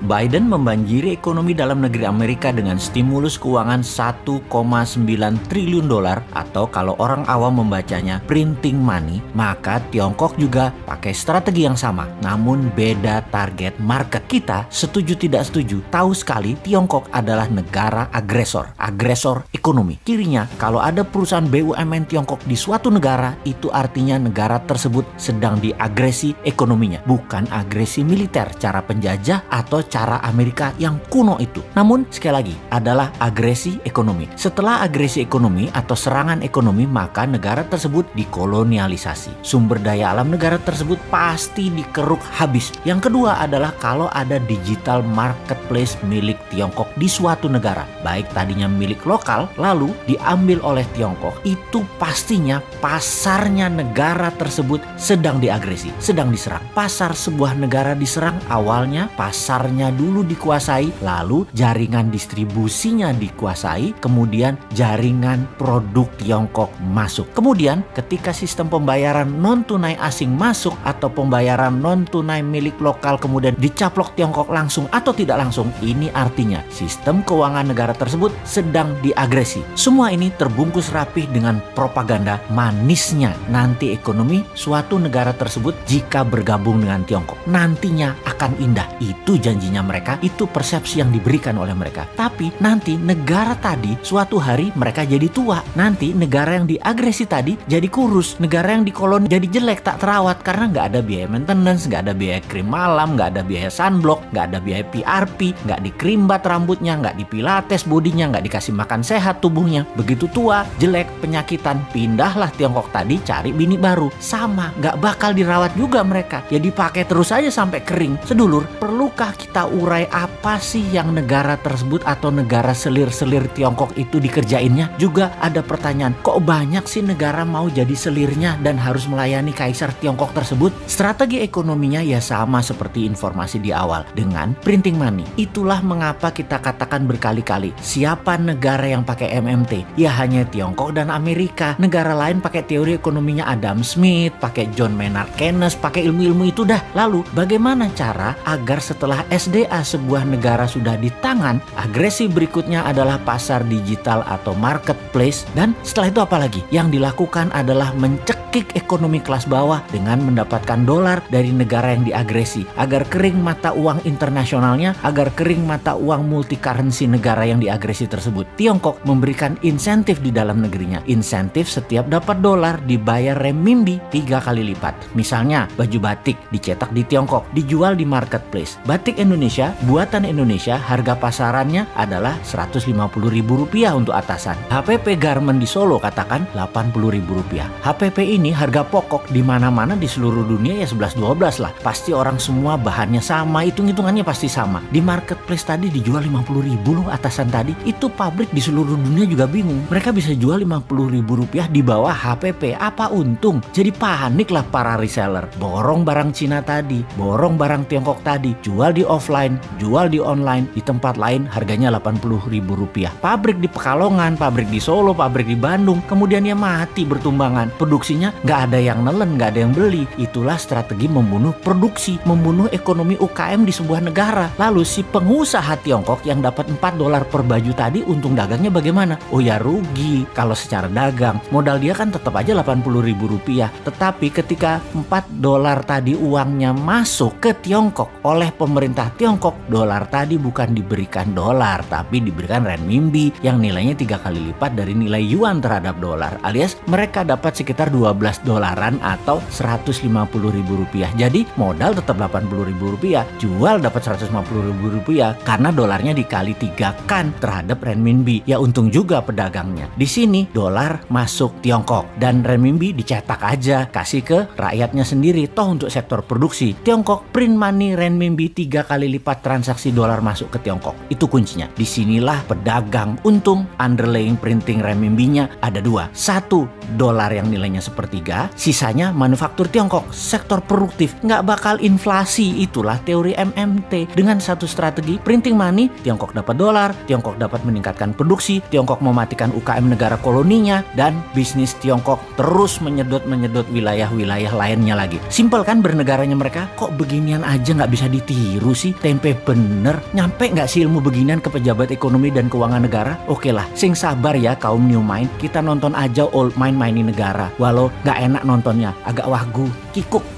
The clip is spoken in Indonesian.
Biden membanjiri ekonomi dalam negeri Amerika dengan stimulus keuangan 1,9 triliun dolar, atau kalau orang awam membacanya printing money, maka Tiongkok juga pakai strategi yang sama, namun beda target market. Kita setuju tidak setuju, tahu sekali Tiongkok adalah negara agresor ekonomi. Kirinya, kalau ada perusahaan BUMN Tiongkok di suatu negara, itu artinya negara tersebut sedang diagresi ekonominya, bukan agresi militer, cara penjajah atau cara Amerika yang kuno itu. Namun sekali lagi adalah agresi ekonomi. Setelah agresi ekonomi atau serangan ekonomi, maka negara tersebut dikolonialisasi. Sumber daya alam negara tersebut pasti dikeruk habis. Yang kedua adalah kalau ada digital marketplace milik Tiongkok di suatu negara, baik tadinya milik lokal lalu diambil oleh Tiongkok, itu pastinya pasarnya negara tersebut sedang diagresi, sedang diserang. Pasar sebuah negara diserang, awalnya pasarnya dulu dikuasai, lalu jaringan distribusinya dikuasai, kemudian jaringan produk Tiongkok masuk. Kemudian ketika sistem pembayaran non-tunai asing masuk atau pembayaran non-tunai milik lokal kemudian dicaplok Tiongkok langsung atau tidak langsung, ini artinya sistem keuangan negara tersebut sedang diagresi. Semua ini terbungkus rapih dengan propaganda manisnya nanti ekonomi suatu negara tersebut jika bergabung dengan Tiongkok nantinya akan indah. Itu janjinya mereka, itu persepsi yang diberikan oleh mereka. Tapi nanti negara tadi suatu hari mereka jadi tua. Nanti negara yang diagresi tadi jadi kurus. Negara yang dikoloni jadi jelek, tak terawat karena nggak ada biaya maintenance, nggak ada biaya krim malam, nggak ada biaya sunblock, nggak ada biaya PRP, nggak dikrimbat rambutnya, nggak dipilates bodinya, nggak dikasih makan sehat tubuhnya. Begitu tua, jelek, penyakitan, pindahlah Tiongkok tadi cari bini baru. Sama, nggak bakal dirawat juga mereka. Ya dipakai terus aja sampai kering. Sedulur, perlukah kita urai apa sih yang negara tersebut atau negara selir-selir Tiongkok itu dikerjainnya? Juga ada pertanyaan, kok banyak sih negara mau jadi selirnya dan harus melayani kaisar Tiongkok tersebut? Strategi ekonominya ya sama seperti informasi di awal, dengan printing money. Itulah mengapa kita katakan berkali-kali, siapa negara yang pakai MMT? Ya hanya Tiongkok dan Amerika. Negara lain pakai teori ekonominya Adam Smith, pakai John Maynard Keynes, pakai ilmu-ilmu itu dah. Lalu bagaimana cara agar setelah SDA sebuah negara sudah di tangan, agresi berikutnya adalah pasar digital atau marketplace, dan setelah itu apa lagi? Yang dilakukan adalah mencekik ekonomi kelas bawah dengan mendapatkan dolar dari negara yang diagresi agar kering mata uang internasionalnya, agar kering mata uang multi currency negara yang diagresi tersebut. Tiongkok memberikan insentif di dalam negerinya. Insentif setiap dapat dolar dibayar renminbi 3 kali lipat. Misalnya baju batik dicetak di Tiongkok, dijual di marketplace. Batik Indonesia, buatan Indonesia, harga pasarannya adalah Rp150.000 untuk atasan. HPP garment di Solo katakan Rp80.000. HPP ini harga pokok di mana-mana di seluruh dunia ya 11-12 lah. Pasti orang semua bahannya sama, hitung-hitungannya pasti sama. Di marketplace tadi dijual Rp50.000 loh atasan tadi. Itu pabrik di seluruh dunia juga bingung. Mereka bisa jual Rp50.000 di bawah HPP. Apa untung? Jadi panik lah para reseller. Borong barang Cina tadi, borong barang Tiongkok tadi, jual di offline, jual di online, di tempat lain harganya Rp80.000. Pabrik di Pekalongan, pabrik di Solo, pabrik di Bandung, kemudian ya mati bertumbangan. Produksinya nggak ada yang nelen, nggak ada yang beli. Itulah strategi membunuh produksi, membunuh ekonomi UKM di sebuah negara. Lalu si pengusaha Tiongkok yang dapat $4 per baju tadi, untung dagangnya bagaimana? Oh ya rugi kalau secara dagang. Modal dia kan tetap aja Rp80.000. Tetapi ketika $4 tadi uangnya masuk ke Tiongkok oleh pemerintah Tiongkok, dolar tadi bukan diberikan dolar, tapi diberikan renminbi yang nilainya 3 kali lipat dari nilai yuan terhadap dolar, alias mereka dapat sekitar $12 atau Rp150.000. Jadi modal tetap Rp80.000, jual dapat Rp150.000 karena dolarnya dikali 3 kan terhadap renminbi. Ya untung juga pedagangnya. Di sini dolar masuk Tiongkok dan renminbi dicetak aja, kasih ke rakyatnya sendiri. Toh untuk sektor produksi, Tiongkok print money renminbi 3 kali lipat transaksi dolar masuk ke Tiongkok. Itu kuncinya. Disinilah pedagang untung. Underlying printing renminbinya ada dua. Satu, dolar yang nilainya sepertiga, sisanya manufaktur Tiongkok, sektor produktif, nggak bakal inflasi. Itulah teori MMT. Dengan satu strategi printing money, Tiongkok dapat dolar, Tiongkok dapat meningkatkan produksi, Tiongkok mematikan UKM negara koloninya, dan bisnis Tiongkok terus menyedot wilayah-wilayah lainnya lagi. Simpel kan bernegaranya mereka? Kok beginian aja nggak bisa ditiru sih? tempe bener. Nyampe nggak sih ilmu beginian ke pejabat ekonomi dan keuangan negara? Oke lah, sing sabar ya kaum new mind. Kita nonton aja old mind mainin negara. Walau nggak enak nontonnya, agak wahgu, kikuk.